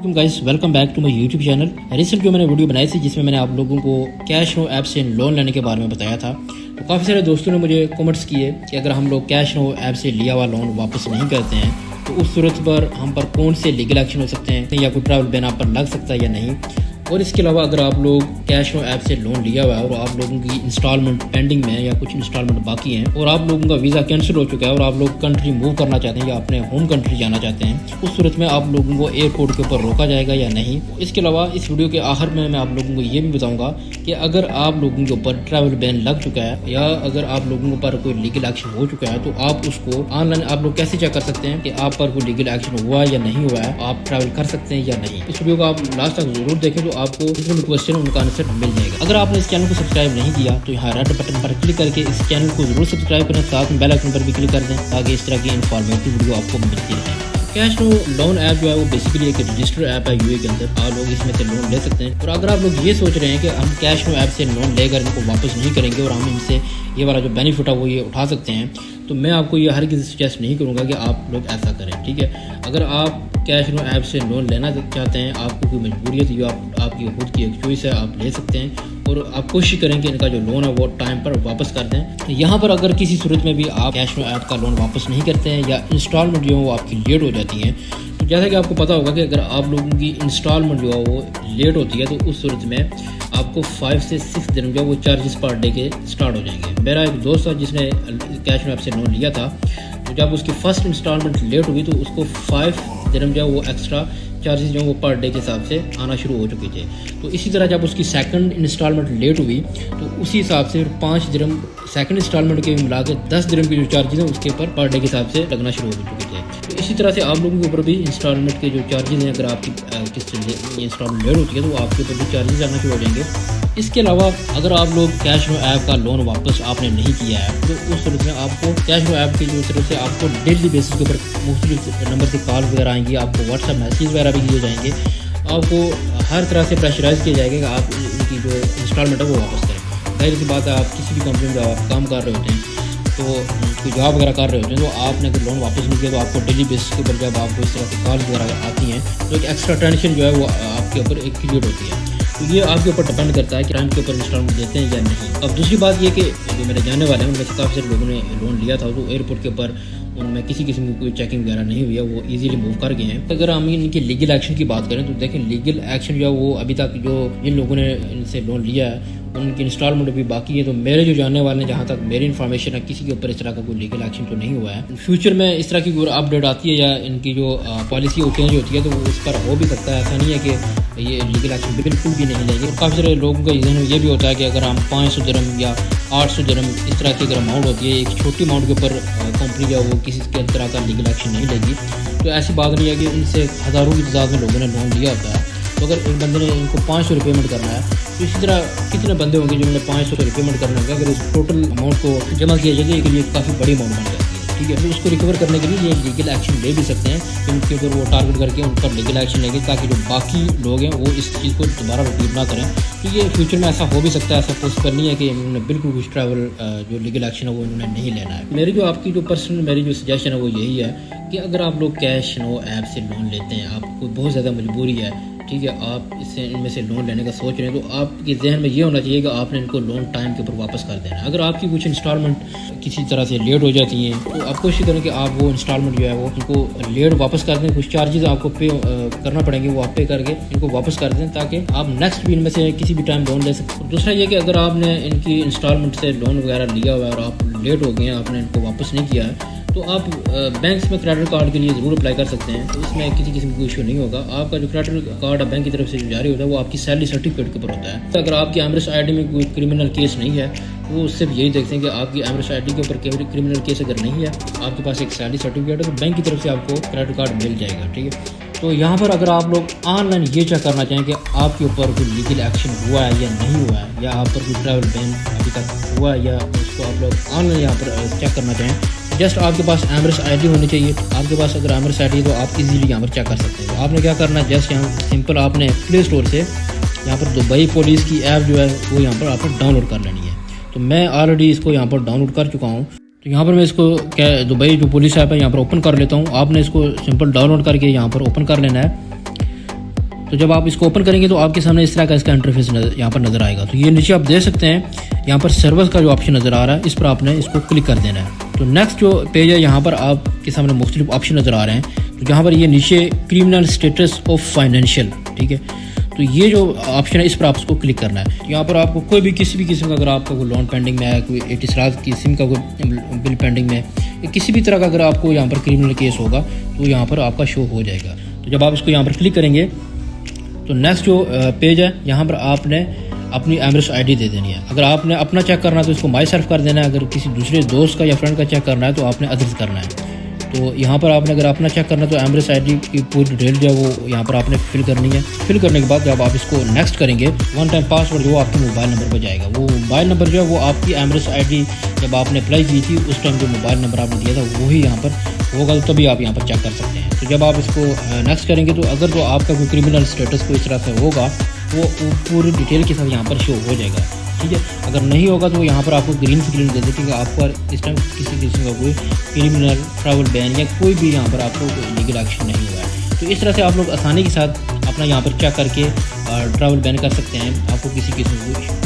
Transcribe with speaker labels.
Speaker 1: Guys, welcome back to my YouTube channel. Recent जो मैंने video बनाई थी जिसमें मैंने आप लोगों को कैश नो ऐप से लोन लेने के बारे में बताया था, तो काफ़ी सारे दोस्तों ने मुझे कमेंट्स किए कि अगर हम लोग कैश नो ऐप से लिया हुआ लोन वापस नहीं करते हैं तो उस सूरत पर हम पर कौन से लीगल एक्शन हो सकते हैं या कोई ट्रैवल बैन आप पर लग सकता है या नहीं। और इसके अलावा अगर आप लोग कैश नो ऐप से लोन लिया हुआ है और आप लोगों की इंस्टॉलमेंट पेंडिंग में है या कुछ इंस्टॉलमेंट बाकी हैं और आप लोगों का वीज़ा कैंसिल हो चुका है और आप लोग कंट्री मूव करना चाहते हैं या अपने होम कंट्री जाना चाहते हैं, उस सूरत में आप लोगों को एयरपोर्ट के ऊपर रोका जाएगा या नहीं। इसके अलावा इस वीडियो के आखिर में मैं आप लोगों को ये भी बताऊँगा कि अगर आप लोगों के ऊपर ट्रैवल बैन लग चुका है या अगर आप लोगों के ऊपर कोई लीगल एक्शन हो चुका है तो आप उसको ऑनलाइन आप लोग कैसे चेक कर सकते हैं कि आप पर कोई लीगल एक्शन हुआ या नहीं हुआ है, आप ट्रैवल कर सकते हैं या नहीं। इस वीडियो को आप लास्ट तक जरूर देखें तो आपको क्वेश्चन उनका आंसर मिल जाएगा। अगर आपने इस चैनल को सब्सक्राइब नहीं किया तो यहाँ रेड बटन पर क्लिक करके इस चैनल को जरूर सब्सक्राइब करें, साथ में बेल आइकन पर भी क्लिक कर दें ताकि इस तरह की इन्फॉर्मेटिव वीडियो आपको मिलती रहे। कैश नो लोन ऐप जो है वो बेसिकली एक रजिस्टर ऐप है यूए के अंदर, आप लोग इसमें से लोन ले सकते हैं। और अगर आप लोग ये सोच रहे हैं कि हम कैश नो ऐप से लोन लेकर इनको वापस नहीं करेंगे और हम इनसे ये वाला जो बेनिफिट है वो ये उठा सकते हैं, तो मैं आपको ये हर किसी सजेस्ट नहीं करूँगा कि आप लोग ऐसा करें। ठीक है, अगर आप कैश नो ऐप से लोन लेना चाहते हैं, आपको कोई मजबूरी है तो ये आपकी खुद की एक चॉइस है, आप ले सकते हैं और आप कोशिश करें कि इनका जो लोन है वो टाइम पर वापस कर दें। यहाँ पर अगर किसी सूरत में भी आप कैश नो ऐप का लोन वापस नहीं करते हैं या इंस्टॉलमेंट जो है वो आपकी लेट हो जाती है, तो जैसा कि आपको पता होगा कि अगर आप लोगों की इंस्टॉलमेंट जो है वो लेट होती है तो उस सूरत में आपको 5 से 6 दिन जो है वो चार्जेस पर डे के स्टार्ट हो जाएंगे। मेरा एक दोस्त था जिसने कैश नो ऐप से लोन लिया था, तो जब उसकी फर्स्ट इंस्टॉलमेंट लेट हुई तो उसको 5 दिन जो है वो एक्स्ट्रा चार्जेस जो वो पर डे के हिसाब से आना शुरू हो चुके थे। तो इसी तरह जब उसकी सेकंड इंस्टॉलमेंट लेट हुई तो उसी हिसाब से 5 दिरहम सेकंड इंस्टॉलमेंट के मिला के 10 दिरहम के जो चार्जेस हैं उसके ऊपर पर डे के हिसाब से लगना शुरू हो चुके थे। तो इसी तरह से आप लोगों के ऊपर भी इंस्टॉलमेंट के जो चार्जेस हैं, अगर आपकी किस इंस्टॉलमेंट लेट होती है तो आपके ऊपर भी चार्जेस आना शुरू हो जाएंगे। इसके अलावा अगर आप लोग कैश नो ऐप का लोन वापस आपने नहीं किया है तो उस सूरत में आपको कैश नो ऐप की जो तरफ से आपको डेली बेसिस के ऊपर मुख्तलिफ नंबर से कॉल वगैरह आएंगी, आपको व्हाट्सएप मैसेज वगैरह भी किए जाएंगे, आपको हर तरह से प्रेशराइज किया जाएगा कि आप इनकी जो इंस्टॉलमेंट है वो वापस करें। जाहिर सी बात है, आप किसी भी कंपनी में जब आप काम कर रहे होते हैं तो कोई जॉब वगैरह कर रहे होते हैं तो आपने अगर लोन वापस नहीं किया तो आपको डेली बेसिस के ऊपर जब आपको इस तरह से कॉल वगैरह आती हैं तो एक एक्स्ट्रा टेंशन जो है वो आपके ऊपर एक क्रिएट होती है। तो ये आपके ऊपर डिपेंड करता है कि टाइम के ऊपर इंस्टॉलमेंट देते हैं या नहीं। अब दूसरी बात ये कि जो मेरे जानने वाले हैं उनमें से काफ़ी सारे लोगों ने लोन लिया था तो एयरपोर्ट के ऊपर उनमें किसी किस्म की कोई चेकिंग वगैरह नहीं हुई है, वो इजीली मूव कर गए हैं। अगर हम इनकी लीगल एक्शन की बात करें तो देखें, लीगल एक्शन जो है वो अभी तक जो जिन लोगों ने इनसे लोन लिया है उनकी इंस्टॉलमेंट भी बाकी है। तो मेरे जो जानने वाले हैं, जहाँ तक मेरी इन्फॉर्मेशन है, किसी के ऊपर इस तरह का कोई लीगल एक्शन तो नहीं हुआ है। फ्यूचर में इस तरह की कोई अपडेट आती है या इनकी जो पॉलिसी चेंज होती है तो वो इस पर हो भी सकता है। ऐसा नहीं है कि ये लीगल एक्शन बिल्कुल भी नहीं लेंगे। काफ़ी सारे लोगों का जहन में ये भी होता है कि अगर हम 500 दिरहम या 800 दिरहम इस तरह की अगर अमाउंट होती है, एक छोटी अमाउंट के ऊपर कंपनी जो वो किसी के तरह का लीगल एक्शन नहीं लेगी। तो ऐसी बात नहीं है कि इनसे हज़ारों की तादाद में लोगों ने लोन लिया होता है, तो अगर एक बंदे ने इनको 500 पेमेंट करना है तो इसी तरह कितने बंदे होंगे जिन्होंने 500 पेमेंट करना होगा। अगर इस टोटल अमाउंट को जमा किया जाए तो ये काफ़ी बड़ी अमाउंट बन जाती है। ठीक है, तो उसको रिकवर करने के लिए ये लीगल एक्शन ले भी सकते हैं, उनके ऊपर वो टारगेट करके उन पर लीगल एक्शन लेंगे ताकि जो बाकी लोग हैं वो इस चीज़ को दोबारा रिपीट ना करें। तो ये फ्यूचर में ऐसा हो भी सकता है, ऐसा पॉसिबल नहीं है कि इन्होंने बिल्कुल कुछ ट्रैवल जो लीगल एक्शन है वो इन्होंने नहीं लेना है। मेरी जो आपकी जो पर्सनल मेरी जो सजेशन है वो यही है कि अगर आप लोग कैश नो ऐप से लोन लेते हैं, आपको बहुत ज़्यादा मजबूरी है, ठीक है, आप इससे इनमें से लोन लेने का सोच रहे हैं, तो आपके जहन में ये होना चाहिए कि आपने इनको लोन टाइम के ऊपर वापस कर देना है। अगर आपकी कुछ इंस्टॉलमेंट किसी तरह से लेट हो जाती हैं तो आप कोशिश करें कि आप वो इंस्टॉलमेंट जो है वो इनको लेट वापस कर दें। कुछ चार्जेस आपको पे करना पड़ेंगे, वो आप पे करके इनको वापस कर दें ताकि आप नेक्स्ट भी इनमें से किसी भी टाइम लोन ले सकते। दूसरा ये कि अगर आपने इनकी इंस्टॉलमेंट से लोन वगैरह लिया हुआ है और आप लेट हो गए हैं, आपने इनको वापस नहीं किया है, तो आप बैंक्स में क्रेडिट कार्ड के लिए ज़रूर अप्लाई कर सकते हैं। तो इसमें किसी किस्म का इशू नहीं होगा। आपका जो क्रेडिट कार्ड है बैंक की तरफ से जो जारी होता है वो आपकी सैलरी सर्टिफिकेट के ऊपर होता है। तो अगर आपकी एमरेस्ट आईडी में कोई क्रिमिनल केस नहीं है तो वो सिर्फ यही देखते हैं कि आपकी एमरेस्ट आईडी के ऊपर क्रिमिनल केस अगर नहीं है, आपके पास एक सैलरी सर्टिफिकेट है, तो बैंक की तरफ से आपको क्रेडिट कार्ड मिल जाएगा। ठीक है, तो यहाँ पर अगर आप लोग ऑनलाइन ये चेक करना चाहें कि आपके ऊपर कोई लीगल एक्शन हुआ है या नहीं हुआ है, या आप पर कोई ट्रैवल बैन अभी तक हुआ है या उसको आप लोग ऑनलाइन यहाँ पर चेक करना चाहें, जस्ट आपके पास एमरेस्ट आईडी होनी चाहिए। आपके पास अगर एमरेस्ट आईडी है तो आप इजीली यहाँ पर चेक कर सकते हैं। तो आपने क्या करना है, जस्ट यहाँ सिंपल आपने प्ले स्टोर से यहाँ पर दुबई पुलिस की ऐप जो है वो यहाँ पर आपको डाउनलोड कर लेनी है। तो मैं ऑलरेडी इसको यहाँ पर डाउनलोड कर चुका हूँ। तो यहाँ पर मैं इसको क्या दुबई जो पुलिस ऐप है यहाँ पर ओपन कर लेता हूँ। आपने इसको सिंपल डाउनलोड करके यहाँ पर ओपन कर लेना है। तो जब आप इसको ओपन करेंगे तो आपके सामने इस तरह का इसका इंटरफेस यहाँ पर नज़र आएगा। तो ये नीचे आप देख सकते हैं यहाँ पर सर्वर का जो ऑप्शन नज़र आ रहा है, इस पर आपने इसको क्लिक कर देना है। तो नेक्स्ट जो पेज है यहाँ पर आपके सामने मुख्तलिफ ऑप्शन नज़र आ रहे हैं। तो यहाँ पर ये नीचे क्रिमिनल स्टेटस ऑफ फाइनेंशियल, ठीक है, तो ये जो ऑप्शन है इस पर आपको क्लिक करना है। यहाँ पर आपको कोई भी किसी भी किस्म का अगर आपका कोई लोन पेंडिंग में है, कोई एटिसराज किस्म का कोई बिल पेंडिंग में या किसी भी तरह का अगर आपको यहाँ पर क्रिमिनल केस होगा तो यहाँ पर आपका शो हो जाएगा। तो जब आप इसको यहाँ पर क्लिक करेंगे तो नेक्स्ट जो पेज है यहाँ पर आपने अपनी एमरेस आईडी दे देनी है। अगर आपने अपना चेक करना है तो इसको माई सेल्फ कर देना है। अगर किसी दूसरे दोस्त का या फ्रेंड का चेक करना है तो आपने अदर्स करना है। तो यहाँ पर आपने अगर अपना चेक करना है तो एमरेस आईडी की पूरी डिटेल जो है वो यहाँ पर आपने फिल करनी है। फिल करने के बाद जब आप इसको नेक्स्ट करेंगे, वन टाइम पासवर्ड जो आपके मोबाइल नंबर पर जाएगा। वो मोबाइल नंबर जो है वो आपकी एमरेस आईडी जब आपने अप्लाई की थी उस टाइम जो मोबाइल नंबर आपने दिया था वही यहाँ पर होगा, तो तभी आप यहाँ पर चेक कर सकते हैं। तो जब आप इसको नेक्स्ट करेंगे तो अगर तो आपका कोई क्रिमिनल स्टेटस को इस तरह से होगा वो पूरी डिटेल के साथ यहाँ पर शो हो जाएगा, ठीक है। अगर नहीं होगा तो यहाँ पर आपको ग्रीन स्क्रीन दे देंगे, आपको इस टाइम किसी किस्म का कोई क्रिमिनल ट्रैवल बैन या कोई भी यहाँ पर आपको लीगल एक्शन नहीं हुआ है। तो इस तरह से आप लोग आसानी के साथ अपना यहाँ पर चेक करके ट्रैवल बैन कर सकते हैं। आपको किसी किस्म को